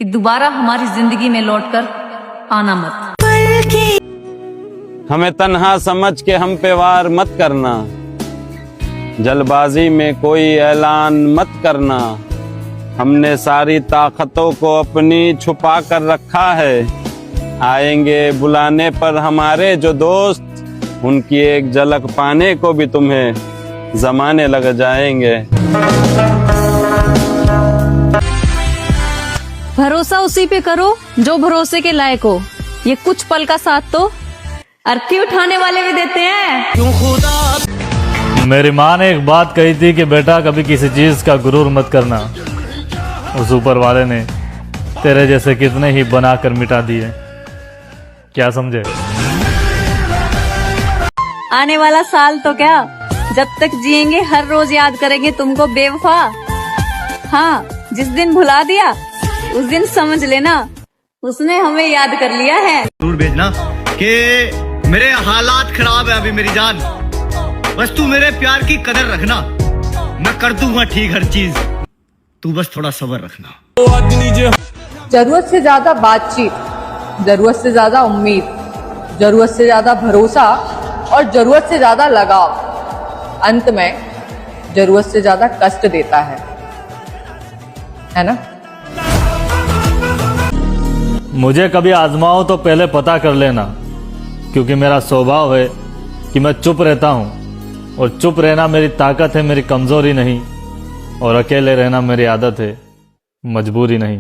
दोबारा हमारी जिंदगी में लौटकर आना मत। हमें तन्हा समझ के हम पे वार मत करना, जल्दबाजी में कोई ऐलान मत करना। हमने सारी ताकतों को अपनी छुपा कर रखा है। आएंगे बुलाने पर हमारे जो दोस्त, उनकी एक झलक पाने को भी तुम्हें जमाने लग जाएंगे। भरोसा उसी पे करो जो भरोसे के लायक हो। ये कुछ पल का साथ तो अर्थी उठाने वाले भी देते हैं। क्यों खुदा। मेरी माँ ने एक बात कही थी कि बेटा कभी किसी चीज का गुरूर मत करना। उस ऊपर वाले ने तेरे जैसे कितने ही बनाकर मिटा दिए। क्या समझे? आने वाला साल तो क्या, जब तक जिएंगे हर रोज याद करेंगे तुमको बेवफा। हाँ, जिस दिन भुला दिया उस दिन समझ लेना उसने हमें याद कर लिया है। जरूर भेजना कि मेरे हालात खराब है अभी मेरी जान, बस तू मेरे प्यार की कदर रखना, मैं कर दूंगा ठीक हर चीज, तू बस थोड़ा सब्र रखना। जरूरत से ज्यादा बातचीत, जरूरत से ज्यादा उम्मीद, जरूरत से ज्यादा भरोसा और जरूरत से ज्यादा लगाव अंत में जरूरत से ज्यादा कष्ट देता है ना? मुझे कभी आजमाओ तो पहले पता कर लेना, क्योंकि मेरा स्वभाव है कि मैं चुप रहता हूँ, और चुप रहना मेरी ताकत है, मेरी कमजोरी नहीं। और अकेले रहना मेरी आदत है, मजबूरी नहीं।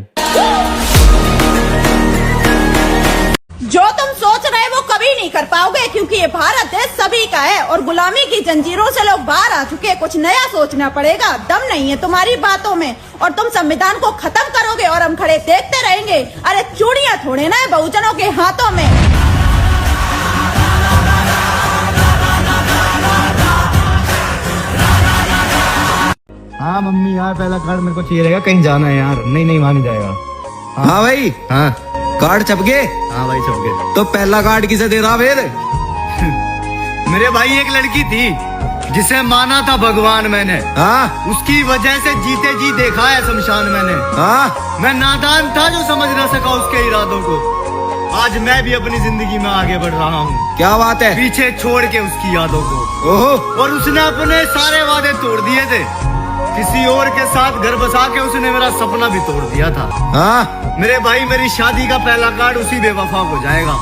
जो तुम सोच रहे वो कभी नहीं कर पाओगे, क्योंकि ये भारत देश सभी का है और गुलामी की जंजीरों से लोग बाहर आ चुके हैं। कुछ नया सोचना पड़ेगा। दम नहीं है तुम्हारी बातों में और तुम संविधान को खत्म करोगे और हम खड़े देखते रहेंगे। अरे चूड़ियां थोड़े ना है बहुजनों के हाथों में। हाँ मम्मी यार, पहला कार्ड मेरे को चाहिए रहेगा, कहीं जाना है यार। नहीं वहाँ नहीं जाएगा। हाँ भाई, हाँ कार्ड छप गए। हाँ भाई छप गए। तो पहला कार्ड किसे दे रहा फिर? मेरे भाई एक लड़की थी जिसे माना था भगवान मैंने। हाँ, उसकी वजह से जीते जी देखा है शमशान मैंने। हाँ, मैं नादान था जो समझ ना सका उसके इरादों को। आज मैं भी अपनी जिंदगी में आगे बढ़ रहा हूँ। क्या बात है? पीछे छोड़ के उसकी यादों को। ओहो, और उसने अपने सारे वादे तोड़ दिए थे। किसी और के साथ घर बसा के उसने मेरा सपना भी तोड़ दिया था। हाँ मेरे भाई, मेरी शादी का पहला कार्ड उसी बेवफा को जाएगा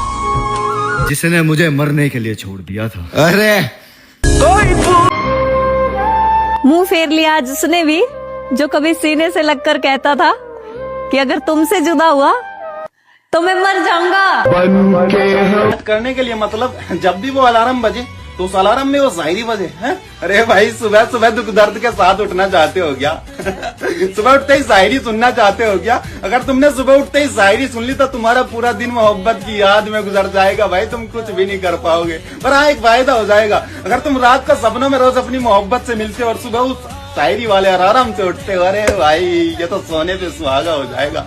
जिसने मुझे मरने के लिए छोड़ दिया था। अरे मुंह फेर लिया आज उसने भी, जो कभी सीने से लगकर कहता था कि अगर तुमसे जुदा हुआ तो मैं मर जाऊंगा। करने के लिए मतलब जब भी वो अलार्म बजे तो उस अलार्म में वो शायरी बजे है। अरे भाई, सुबह सुबह दुख दर्द के साथ उठना चाहते हो क्या? सुबह उठते ही शायरी सुनना चाहते हो क्या? अगर तुमने सुबह उठते ही शायरी सुन ली तो तुम्हारा पूरा दिन मोहब्बत की याद में गुजर जाएगा भाई। तुम कुछ भी नहीं कर पाओगे। पर हाँ, एक फायदा हो जाएगा, अगर तुम रात का सपनों में रोज अपनी मोहब्बत से मिलते हो और सुबह उस शायरी वाले आराम से उठते हो, अरे भाई ये तो सोने पे सुहागा हो जाएगा।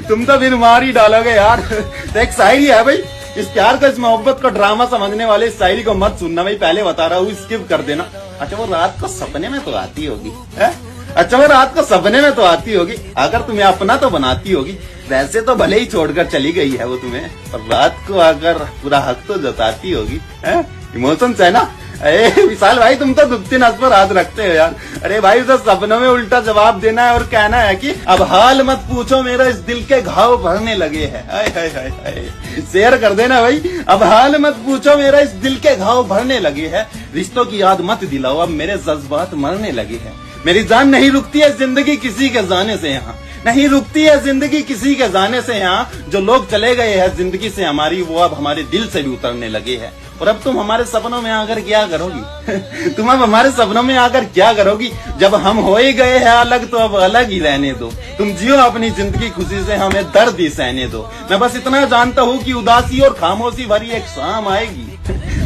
तुम तो फिर मार ही डालोगे यार। तो एक शायरी है भाई, इस प्यार का, इस मोहब्बत का ड्रामा समझने वाले इस शायरी को मत सुनना भाई, पहले बता रहा हूँ, स्किप कर देना। अच्छा वो रात को सपने में तो आती होगी है? अच्छा वो रात को सपने में तो आती होगी, अगर तुम्हें अपना तो बनाती होगी। वैसे तो भले ही छोड़कर चली गई है वो तुम्हें, पर रात को आकर पूरा हक तो जताती होगी है? इमोशंस है ना? अरे विशाल भाई, तुम तो दुखती नस पर हाथ रखते हो यार। अरे भाई, उसे सपनों में उल्टा जवाब देना है और कहना है कि अब हाल मत पूछो मेरा इस दिल के घाव भरने लगे हैं। हाय हाय हाय हाय, शेयर कर देना भाई। अब हाल मत पूछो मेरा इस दिल के घाव भरने लगे हैं, रिश्तों की याद मत दिलाओ अब मेरे जज्बात मरने लगे हैं। मेरी जान नहीं रुकती है जिंदगी किसी के जाने से, यहाँ नहीं रुकती है जिंदगी किसी के जाने से। यहाँ जो लोग चले गए हैं जिंदगी से हमारी, वो अब हमारे दिल से भी उतरने लगे हैं। और अब तुम हमारे सपनों में आकर क्या करोगी? तुम अब हमारे सपनों में आकर क्या करोगी? जब हम हो ही गए हैं अलग तो अब अलग ही रहने दो। तुम जियो अपनी जिंदगी खुशी से, हमें दर्द ही सहने दो। मैं बस इतना जानता हूँ कि उदासी और खामोशी भरी एक शाम आएगी।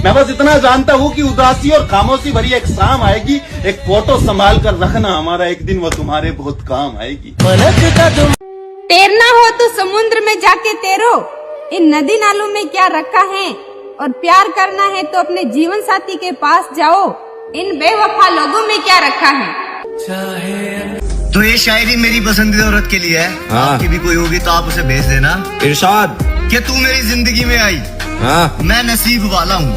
मैं बस इतना जानता हूँ कि उदासी और खामोशी भरी एक शाम आएगी। एक फोटो संभाल कर रखना हमारा, एक दिन वो तुम्हारे बहुत काम आएगी। तैरना हो तो समुद्र में जाके तैरो, इन नदी नालों में क्या रखा है। और प्यार करना है तो अपने जीवन साथी के पास जाओ, इन बेवफा लोगों में क्या रखा है। तो ये शायरी मेरी पसंदीदा औरत के लिए है। हाँ। आपकी भी कोई होगी तो आप उसे भेज देना। इरशाद। कि तू मेरी जिंदगी में आई, हाँ, मैं नसीब वाला हूँ,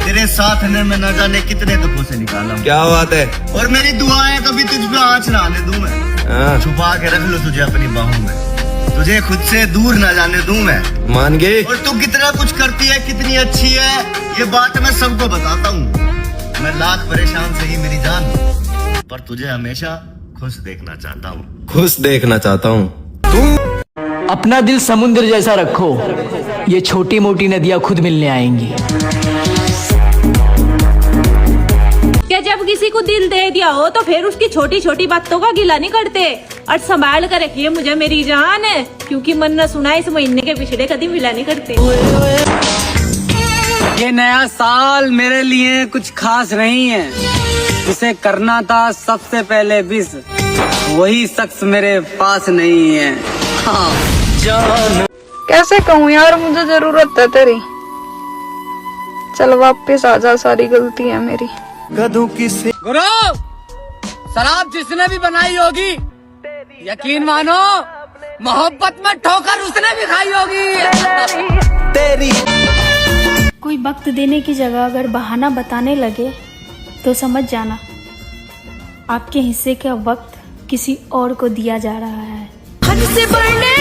तेरे साथ ने मैं न जाने कितने दुखों से निकाला हूँ। क्या बात है। और मेरी दुआएं कभी तुझ पे आँच ना आने दूं मैं, हाँ, छुपा के रख लो तुझे अपनी बाहों में, तुझे खुद से दूर न जाने दूं मैं। मान गए। और तू कितना कुछ करती है, कितनी अच्छी है, ये बात मैं सबको बताता हूँ। मैं लाख परेशान सही मेरी जान, पर तुझे हमेशा खुश देखना चाहता हूँ। खुश देखना चाहता हूँ। अपना दिल समुद्र जैसा रखो, ये छोटी मोटी नदियां खुद मिलने आएंगी। क्या जब किसी को दिल दे दिया हो तो फिर उसकी छोटी छोटी बातों का गिला नहीं करते, और संभाल कर रखिए मुझे मेरी जान, क्योंकि मन न सुना इस महीने के पिछड़े कभी मिला नहीं करते। ये नया साल मेरे लिए कुछ खास नहीं है, उसे करना था सबसे पहले विश, वही शख्स मेरे पास नहीं है। हाँ जान। कैसे कहूँ यार, मुझे जरूरत है तेरी, चल वापस आ जा, सारी गलती है मेरी। गुरु, शराब जिसने भी बनाई होगी, यकीन मानो मोहब्बत में ठोकर उसने भी खाई होगी। तेरी कोई वक्त देने की जगह अगर बहाना बताने लगे तो समझ जाना आपके हिस्से का वक्त किसी और को दिया जा रहा है। हद से बढ़ने